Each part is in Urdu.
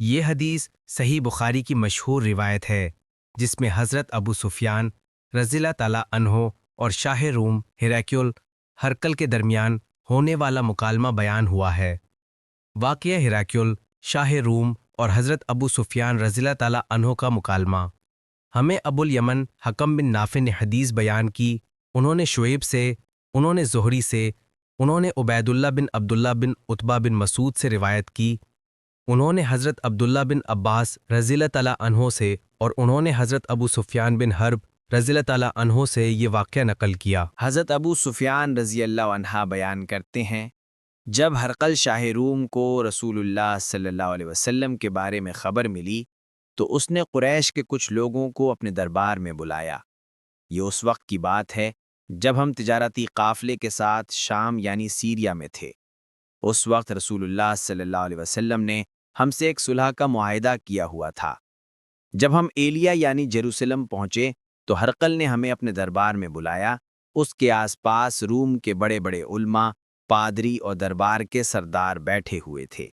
یہ حدیث صحیح بخاری کی مشہور روایت ہے جس میں حضرت ابو سفیان رضی اللہ تعالیٰ عنہ اور شاہ روم ہیراکلیول ہرقل کے درمیان ہونے والا مکالمہ بیان ہوا ہے۔ واقعہ ہیراکلیول، شاہ روم اور حضرت ابو سفیان رضی اللہ تعالیٰ عنہ کا مکالمہ۔ ہمیں ابو الیمن حکم بن نافع نے حدیث بیان کی، انہوں نے شعیب سے، انہوں نے زہری سے، انہوں نے عبید اللہ بن عبداللہ بن عتبہ بن مسعود سے روایت کی، انہوں نے حضرت عبداللہ بن عباس رضی اللہ تعالیٰ عنہ سے، اور انہوں نے حضرت ابو سفیان بن حرب رضی اللہ تعالیٰ عنہ سے یہ واقعہ نقل کیا۔ حضرت ابو سفیان رضی اللہ عنہ بیان کرتے ہیں، جب ہرقل شاہ روم کو رسول اللہ صلی اللہ علیہ وسلم کے بارے میں خبر ملی تو اس نے قریش کے کچھ لوگوں کو اپنے دربار میں بلایا۔ یہ اس وقت کی بات ہے جب ہم تجارتی قافلے کے ساتھ شام یعنی سیریا میں تھے۔ اس وقت رسول اللہ صلی اللہ علیہ وسلم نے ہم سے ایک صلح کا معاہدہ کیا ہوا تھا۔ جب ہم ایلیا یعنی جیروسلم پہنچے تو ہرقل نے ہمیں اپنے دربار میں بلایا۔ اس کے آس پاس روم کے بڑے بڑے علماء، پادری اور دربار کے سردار بیٹھے ہوئے تھے۔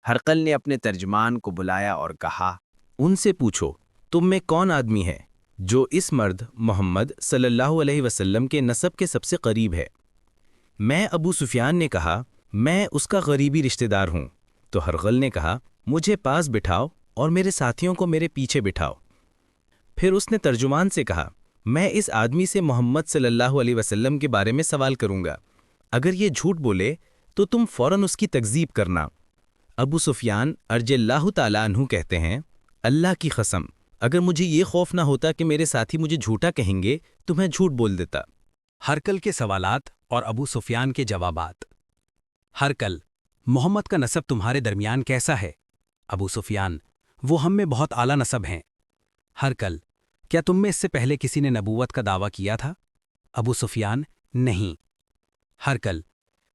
ہرقل نے اپنے ترجمان کو بلایا اور کہا، ان سے پوچھو تم میں کون آدمی ہے جو اس مرد محمد صلی اللہ علیہ وسلم کے نسب کے سب سے قریب ہے؟ میں ابو سفیان نے کہا، میں اس کا قریبی رشتہ دار ہوں۔ تو ہرقل نے کہا، مجھے پاس بٹھاؤ اور میرے ساتھیوں کو میرے پیچھے بٹھاؤ۔ پھر اس نے ترجمان سے کہا، میں اس آدمی سے محمد صلی اللہ علیہ وسلم کے بارے میں سوال کروں گا، اگر یہ جھوٹ بولے تو تم فوراً اس کی تکذیب کرنا۔ ابو سفیان رضی اللہ تعالیٰ عنہ کہتے ہیں، اللہ کی قسم، اگر مجھے یہ خوف نہ ہوتا کہ میرے ساتھی مجھے جھوٹا کہیں گے تو میں جھوٹ بول دیتا۔ ہرقل کے سوالات اور ابو سفیان کے جوابات۔ ہرقل، محمد کا نسب تمہارے درمیان کیسا ہے؟ ابو سفیان، وہ ہم میں بہت اعلیٰ نسب ہیں۔ ہرقل، کیا تم میں اس سے پہلے کسی نے نبوت کا دعویٰ کیا تھا؟ ابو سفیان، نہیں۔ ہرقل،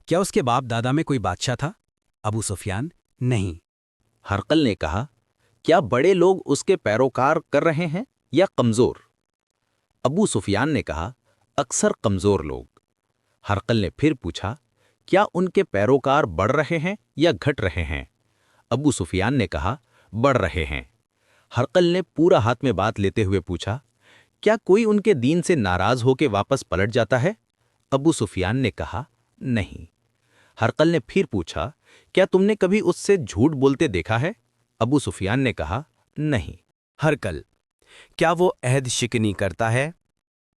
کیا اس کے باپ دادا میں کوئی بادشاہ تھا؟ ابو سفیان، نہیں۔ ہرقل نے کہا، کیا بڑے لوگ اس کے پیروکار کر رہے ہیں یا کمزور؟ ابو سفیان نے کہا، اکثر کمزور لوگ۔ ہرقل نے پھر پوچھا، کیا ان کے پیروکار بڑھ رہے ہیں یا گھٹ رہے ہیں؟ ابو سفیان نے کہا، بڑھ رہے ہیں۔ ہرقل نے پورا ہاتھ میں بات لیتے ہوئے پوچھا، کیا کوئی ان کے دین سے ناراض ہو کے واپس پلٹ جاتا ہے؟ ابو سفیان نے کہا، نہیں۔ ہرقل نے پھر پوچھا، کیا تم نے کبھی اس سے جھوٹ بولتے دیکھا ہے؟ ابو سفیان نے کہا، نہیں۔ ہرقل، کیا وہ عہد شکنی کرتا ہے؟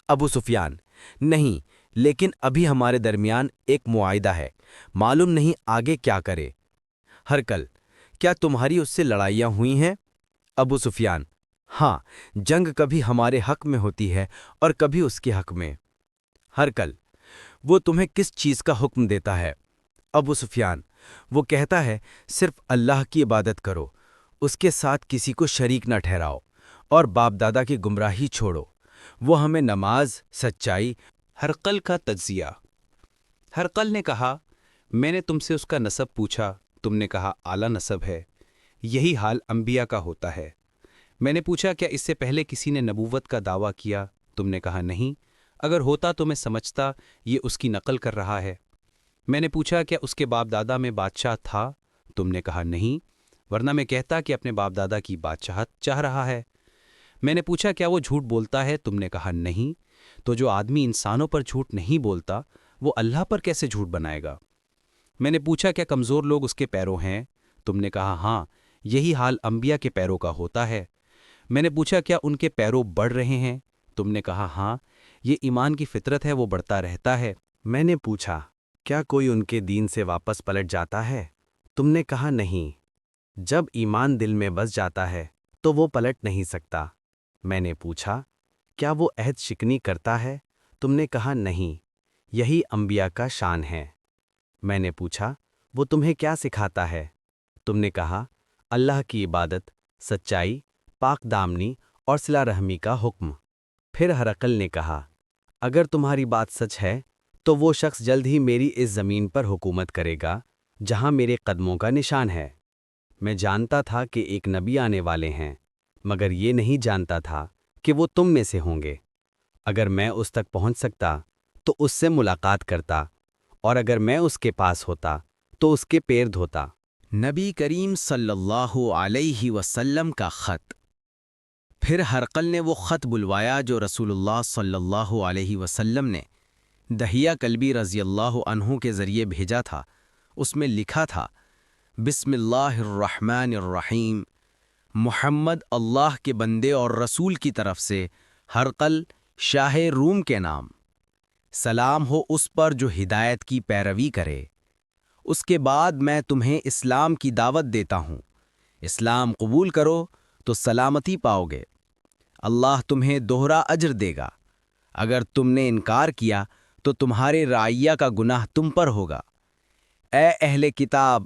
ابو سفیان، نہیں، لیکن ابھی ہمارے درمیان ایک معاہدہ ہے، معلوم نہیں آگے کیا کرے۔ ہرقل، کیا تمہاری اس سے لڑائیاں ہوئی ہیں؟ ابو سفیان، ہاں، جنگ کبھی ہمارے حق میں ہوتی ہے اور کبھی اس کے حق میں۔ ہرقل، وہ تمہیں کس چیز کا حکم دیتا ہے؟ ابو سفیان، وہ کہتا ہے صرف اللہ کی عبادت کرو، اس کے ساتھ کسی کو شریک نہ ٹھہراؤ، اور باپ دادا کی گمراہی چھوڑو۔ وہ ہمیں نماز، سچائی۔ ہرقل کا تجزیہ۔ ہرقل نے کہا، میں نے تم سے اس کا نسب پوچھا، تم نے کہا اعلیٰ نسب ہے۔ یہی حال انبیاء کا ہوتا ہے۔ میں نے پوچھا، کیا اس سے پہلے کسی نے نبوت کا دعویٰ کیا؟ تم نے کہا نہیں، اگر ہوتا تو میں سمجھتا یہ اس کی نقل کر رہا ہے۔ میں نے پوچھا، کیا اس کے باپ دادا میں بادشاہ تھا؟ تم نے کہا نہیں، ورنہ میں کہتا کہ اپنے باپ دادا کی بادشاہت چاہ رہا ہے۔ میں نے پوچھا، کیا وہ جھوٹ بولتا ہے؟ تم نے کہا نہیں۔ تو جو آدمی انسانوں پر جھوٹ نہیں بولتا وہ اللہ پر کیسے جھوٹ بنائے گا؟ میں نے پوچھا، کیا کمزور لوگ اس کے پیرو ہیں؟ تم نے کہا ہاں، یہی حال انبیاء کے پیروں کا ہوتا ہے۔ میں نے پوچھا، کیا ان کے پیرو بڑھ رہے ہیں؟ تم نے کہا ہاں، یہ ایمان کی فطرت ہے، وہ بڑھتا رہتا ہے۔ میں نے پوچھا، کیا کوئی ان کے دین سے واپس پلٹ جاتا ہے؟ تم نے کہا نہیں۔ جب ایمان دل میں بس جاتا ہے تو وہ پلٹ نہیں سکتا۔ میں نے پوچھا، کیا وہ عہد شکنی کرتا ہے؟ تم نے کہا نہیں، یہی انبیاء کا شان ہے۔ میں نے پوچھا، وہ تمہیں کیا سکھاتا ہے؟ تم نے کہا، اللہ کی عبادت، سچائی، پاک دامنی اور صلہ رحمی کا حکم۔ پھر ہرقل نے کہا، اگر تمہاری بات سچ ہے تو وہ شخص جلد ہی میری اس زمین پر حکومت کرے گا جہاں میرے قدموں کا نشان ہے۔ میں جانتا تھا کہ ایک نبی آنے والے ہیں، مگر یہ نہیں جانتا تھا کہ وہ تم میں سے ہوں گے۔ اگر میں اس تک پہنچ سکتا تو اس سے ملاقات کرتا، اور اگر میں اس کے پاس ہوتا تو اس کے پیر دھوتا، نبی کریم صلی اللہ علیہ وسلم کا خط۔ پھر ہرقل نے وہ خط بلوایا جو رسول اللہ صلی اللہ علیہ وسلم نے دہیہ کلبی رضی اللہ عنہ کے ذریعے بھیجا تھا۔ اس میں لکھا تھا، بسم اللہ الرحمن الرحیم، محمد اللہ کے بندے اور رسول کی طرف سے ہرقل شاہ روم کے نام، سلام ہو اس پر جو ہدایت کی پیروی کرے۔ اس کے بعد میں تمہیں اسلام کی دعوت دیتا ہوں، اسلام قبول کرو تو سلامتی پاؤ گے، اللہ تمہیں دوہرا اجر دے گا۔ اگر تم نے انکار کیا تو تمہارے رعیہ کا گناہ تم پر ہوگا۔ اے اہل کتاب،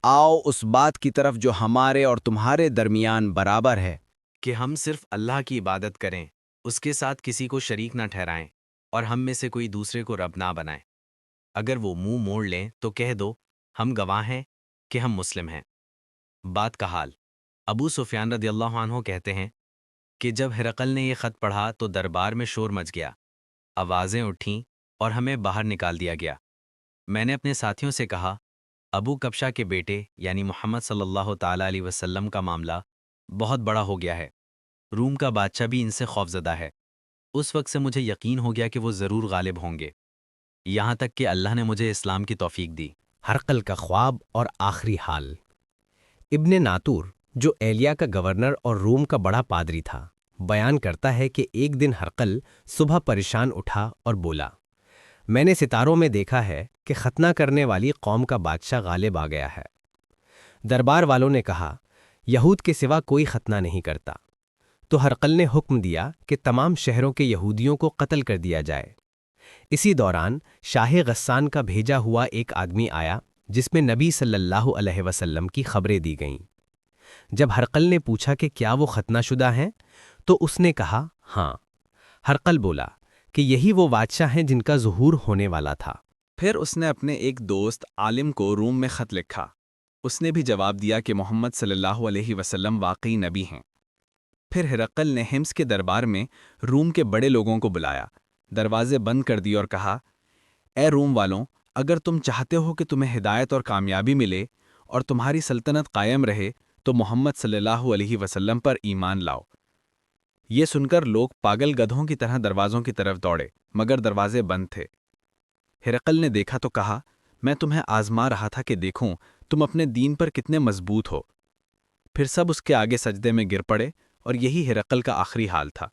آؤ اس بات کی طرف جو ہمارے اور تمہارے درمیان برابر ہے کہ ہم صرف اللہ کی عبادت کریں، اس کے ساتھ کسی کو شریک نہ ٹھہرائیں، اور ہم میں سے کوئی دوسرے کو رب نہ بنائیں۔ اگر وہ منہ موڑ لیں تو کہہ دو ہم گواہ ہیں کہ ہم مسلم ہیں۔ بات کا حال، ابو سفیان رضی اللہ عنہ کہتے ہیں کہ جب ہرقل نے یہ خط پڑھا تو دربار میں شور مچ گیا، آوازیں اٹھیں اور ہمیں باہر نکال دیا گیا۔ میں نے اپنے ساتھیوں سے کہا، ابو کبشہ کے بیٹے یعنی محمد صلی اللہ تعالیٰ علیہ وسلم کا معاملہ بہت بڑا ہو گیا ہے، روم کا بادشاہ بھی ان سے خوفزدہ ہے۔ اس وقت سے مجھے یقین ہو گیا کہ وہ ضرور غالب ہوں گے، یہاں تک کہ اللہ نے مجھے اسلام کی توفیق دی۔ ہرقل کا خواب اور آخری حال۔ ابن ناتور، جو ایلیا کا گورنر اور روم کا بڑا پادری تھا، بیان کرتا ہے کہ ایک دن ہرقل صبح پریشان اٹھا اور بولا، میں نے ستاروں میں دیکھا ہے کہ ختنہ کرنے والی قوم کا بادشاہ غالب آ گیا ہے۔ دربار والوں نے کہا، یہود کے سوا کوئی ختنہ نہیں کرتا۔ تو ہرقل نے حکم دیا کہ تمام شہروں کے یہودیوں کو قتل کر دیا جائے۔ اسی دوران شاہ غسان کا بھیجا ہوا ایک آدمی آیا جس میں نبی صلی اللہ علیہ وسلم کی خبریں دی گئیں۔ جب ہرقل نے پوچھا کہ کیا وہ ختنہ شدہ ہیں تو اس نے کہا ہاں۔ ہرقل بولا کہ یہی وہ بادشاہ ہیں جن کا ظہور ہونے والا تھا۔ پھر اس نے اپنے ایک دوست عالم کو روم میں خط لکھا۔ اس نے بھی جواب دیا کہ محمد صلی اللہ علیہ وسلم واقعی نبی ہیں۔ پھر ہرقل نے ہمس کے دربار میں روم کے بڑے لوگوں کو بلایا، دروازے بند کر دی اور کہا، اے روم والوں، اگر تم چاہتے ہو کہ تمہیں ہدایت اور کامیابی ملے اور تمہاری سلطنت قائم رہے تو محمد صلی اللہ علیہ وسلم پر ایمان لاؤ۔ یہ سن کر لوگ پاگل گدھوں کی طرح دروازوں کی طرف دوڑے، مگر دروازے بند تھے۔ ہرقل نے دیکھا تو کہا، میں تمہیں آزما رہا تھا کہ دیکھوں تم اپنے دین پر کتنے مضبوط ہو۔ پھر سب اس کے آگے سجدے میں گر پڑے اور یہی ہرقل کا آخری حال تھا۔